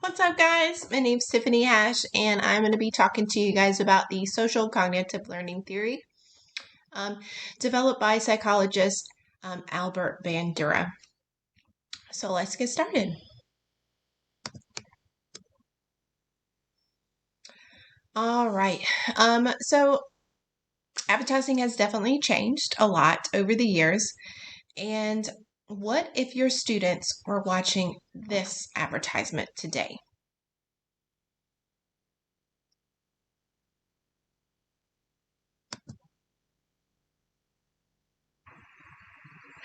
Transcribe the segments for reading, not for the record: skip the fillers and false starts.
What's up, guys? My name's Tifaine Hash, and I'm going to be talking to you guys about the social cognitive learning theory um, developed by psychologist Albert Bandura. So let's get started. All right. So advertising has definitely changed a lot over the years. And what if your students were watching this advertisement today?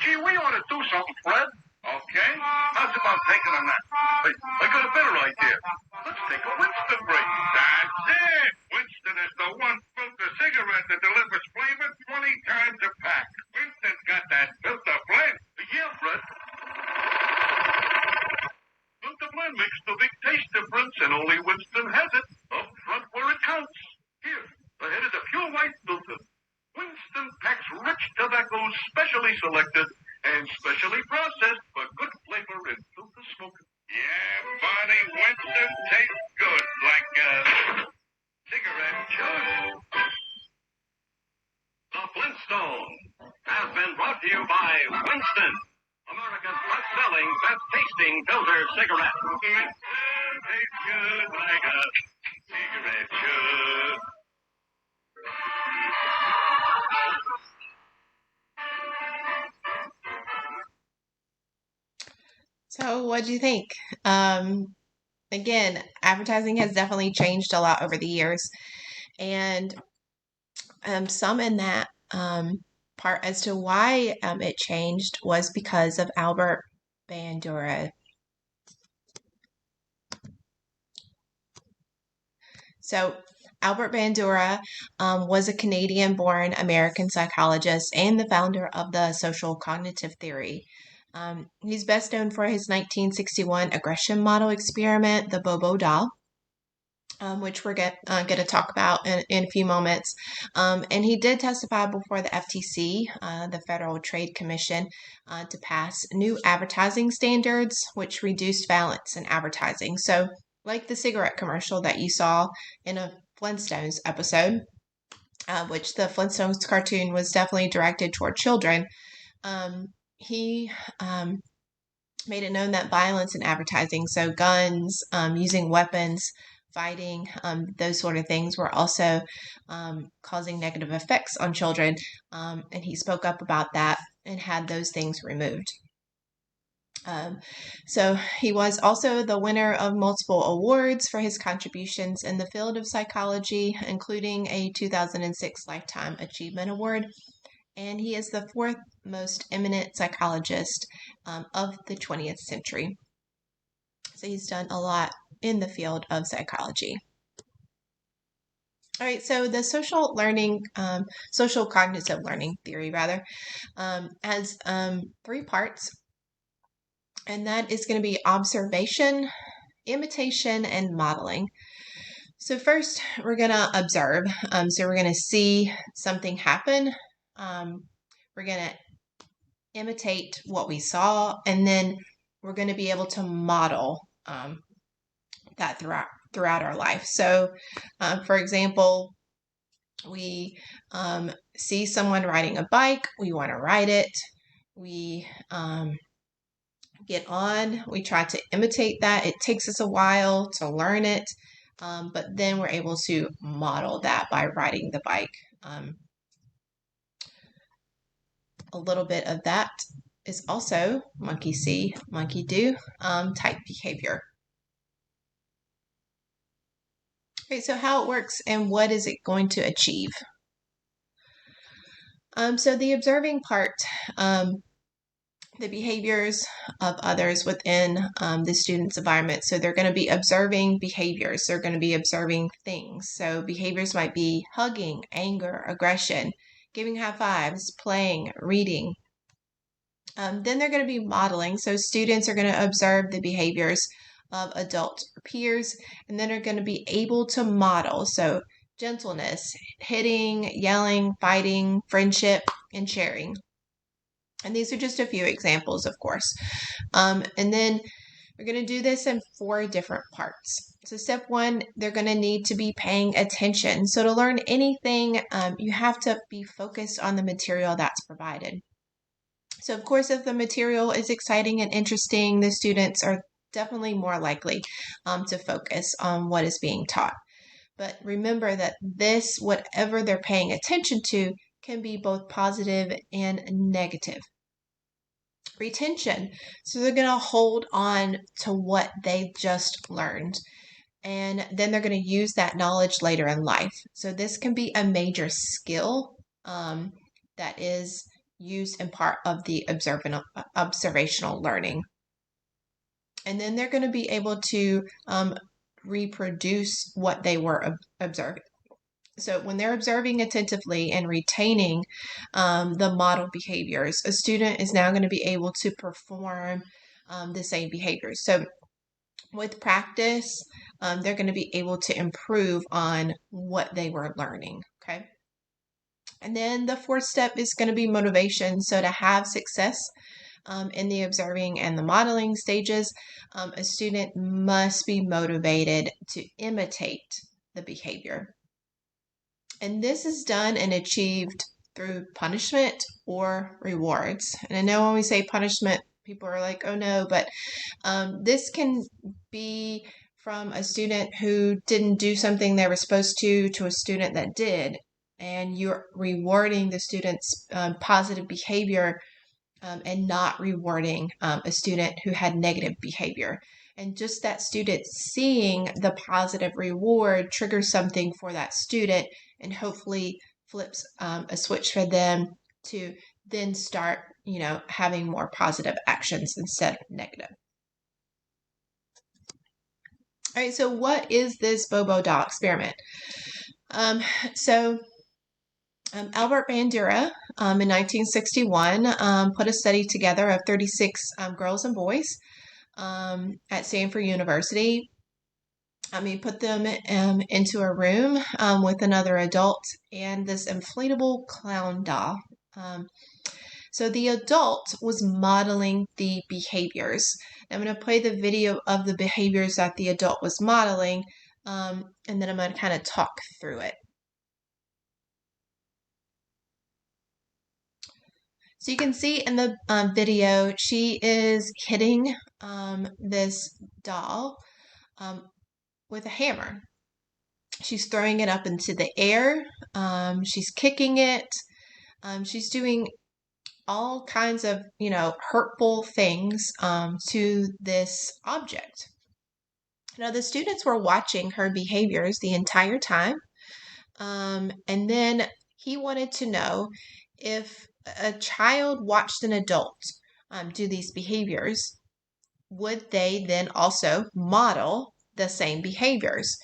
Gee, we ought to do something, Fred. Okay. How's about taking a nap? Hey, I got a better idea. Let's take a Winston break. That's it. Winston is the one filter cigarette that delivers flavor 20 times a pack. Winston's got that filter blend. Yeah, Fred. Filter blend makes the big taste difference, and only Winston has it. Up front where it counts. Here, ahead is a pure white filter. Winston packs rich tobaccos specially selected and specially processed for good flavor and filter smoking. Yeah, Barney, Winston tastes good, like a cigarette should. The Flintstones has been brought to you by Winston, America's best-selling, best-tasting filter cigarette. Winston tastes good like a cigarette should. So, what do you think? Again, advertising has definitely changed a lot over the years. And some in that part as to why it changed was because of Albert Bandura. So, Albert Bandura was a Canadian born American psychologist and the founder of the social cognitive theory. He's best known for his 1961 aggression model experiment, the Bobo doll, which we're going to talk about in a few moments. And he did testify before the FTC, the Federal Trade Commission, to pass new advertising standards, which reduced violence in advertising. So, like the cigarette commercial that you saw in a Flintstones episode, which the Flintstones cartoon was definitely directed toward children, he made it known that violence in advertising, so guns, using weapons, fighting, those sort of things were also causing negative effects on children. And he spoke up about that and had those things removed. So he was also the winner of multiple awards for his contributions in the field of psychology, including a 2006 Lifetime Achievement Award. And he is the fourth most eminent psychologist of the 20th century. So he's done a lot in the field of psychology. All right, so the social cognitive learning theory, has 3 parts, and that is going to be observation, imitation, and modeling. So first, we're going to observe. So we're going to see something happen. We're going to imitate what we saw, and then we're going to be able to model that throughout our life. So, for example, we see someone riding a bike, we want to ride it, we get on, we try to imitate that. It takes us a while to learn it, but then we're able to model that by riding the bike. A little bit of that is also monkey see, monkey do type behavior. Okay, so how it works and what is it going to achieve? So the observing part, the behaviors of others within the student's environment. So they're going to be observing behaviors. They're going to be observing things. So behaviors might be hugging, anger, aggression, giving high fives, playing, reading. Then they're going to be modeling. So students are going to observe the behaviors of adult peers, and then are going to be able to model. So gentleness, hitting, yelling, fighting, friendship, and sharing. And these are just a few examples, of course. And then We're going to do this in 4 different parts. So step 1, they're going to need to be paying attention. So to learn anything, you have to be focused on the material that's provided. So of course, if the material is exciting and interesting, the students are definitely more likely to focus on what is being taught. But remember that this, whatever they're paying attention to, can be both positive and negative. Retention. So they're going to hold on to what they just learned, and then they're going to use that knowledge later in life. So this can be a major skill that is used in part of the observational learning. And then they're going to be able to reproduce what they were observing. So when they're observing attentively and retaining the model behaviors, a student is now going to be able to perform the same behaviors. So with practice, they're going to be able to improve on what they were learning, okay? And then the 4th step is going to be motivation. So to have success in the observing and the modeling stages, a student must be motivated to imitate the behavior. And this is done and achieved through punishment or rewards. And I know when we say punishment, people are like, oh no, but this can be from a student who didn't do something they were supposed to a student that did. And you're rewarding the student's positive behavior and not rewarding a student who had negative behavior. And just that student seeing the positive reward triggers something for that student and hopefully flips a switch for them to then start, having more positive actions instead of negative. All right, so what is this Bobo doll experiment? Albert Bandura in 1961 put a study together of 36 girls and boys at Stanford University. He put them into a room with another adult and this inflatable clown doll. So the adult was modeling the behaviors. I'm going to play the video of the behaviors that the adult was modeling, and then I'm going to kind of talk through it. So you can see in the video, she is hitting this doll with a hammer. She's throwing it up into the air. She's kicking it. She's doing all kinds of, hurtful things to this object. Now, the students were watching her behaviors the entire time. And then he wanted to know if a child watched an adult do these behaviors, would they then also model the same behaviors?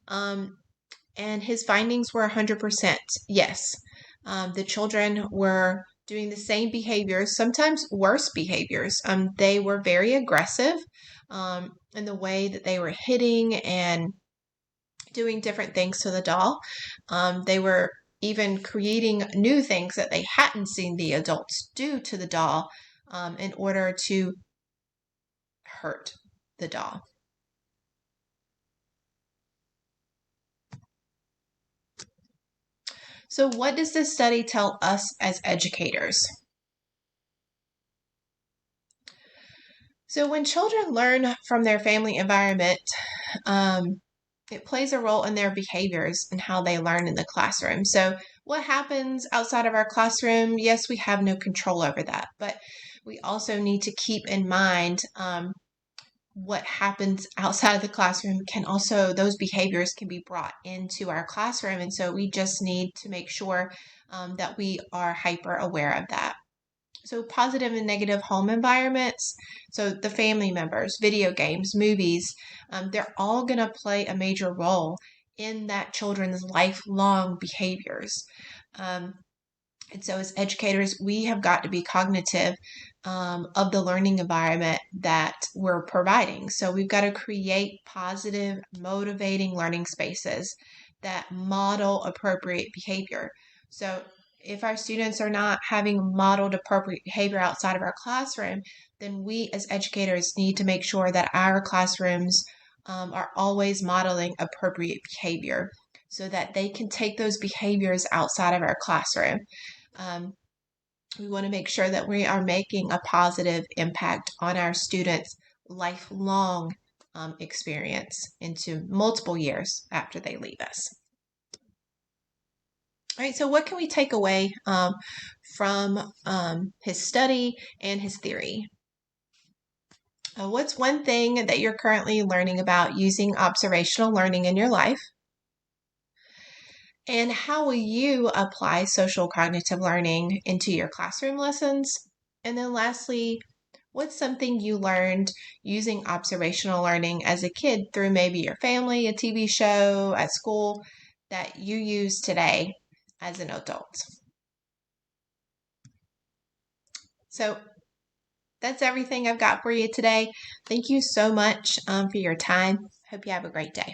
And his findings were 100% yes. The children were doing the same behaviors, sometimes worse behaviors. They were very aggressive in the way that they were hitting and doing different things to the doll. They were even creating new things that they hadn't seen the adults do to the doll in order to hurt the doll. So what does this study tell us as educators? So when children learn from their family environment, it plays a role in their behaviors and how they learn in the classroom. So what happens outside of our classroom? Yes, we have no control over that, but we also need to keep in mind what happens outside of the classroom those behaviors can be brought into our classroom. And so we just need to make sure that we are hyper aware of that. So positive and negative home environments, so the family members, video games, movies, they're all going to play a major role in that children's lifelong behaviors. And so as educators, we have got to be cognitive of the learning environment that we're providing. So we've got to create positive, motivating learning spaces that model appropriate behavior. So if our students are not having modeled appropriate behavior outside of our classroom, then we as educators need to make sure that our classrooms are always modeling appropriate behavior so that they can take those behaviors outside of our classroom. We want to make sure that we are making a positive impact on our students' lifelong experience into multiple years after they leave us. All right, so what can we take away from his study and his theory? What's one thing that you're currently learning about using observational learning in your life? And how will you apply social cognitive learning into your classroom lessons? And then lastly, what's something you learned using observational learning as a kid through maybe your family, a TV show, at school that you use today as an adult? So that's everything I've got for you today. Thank you so much for your time. Hope you have a great day.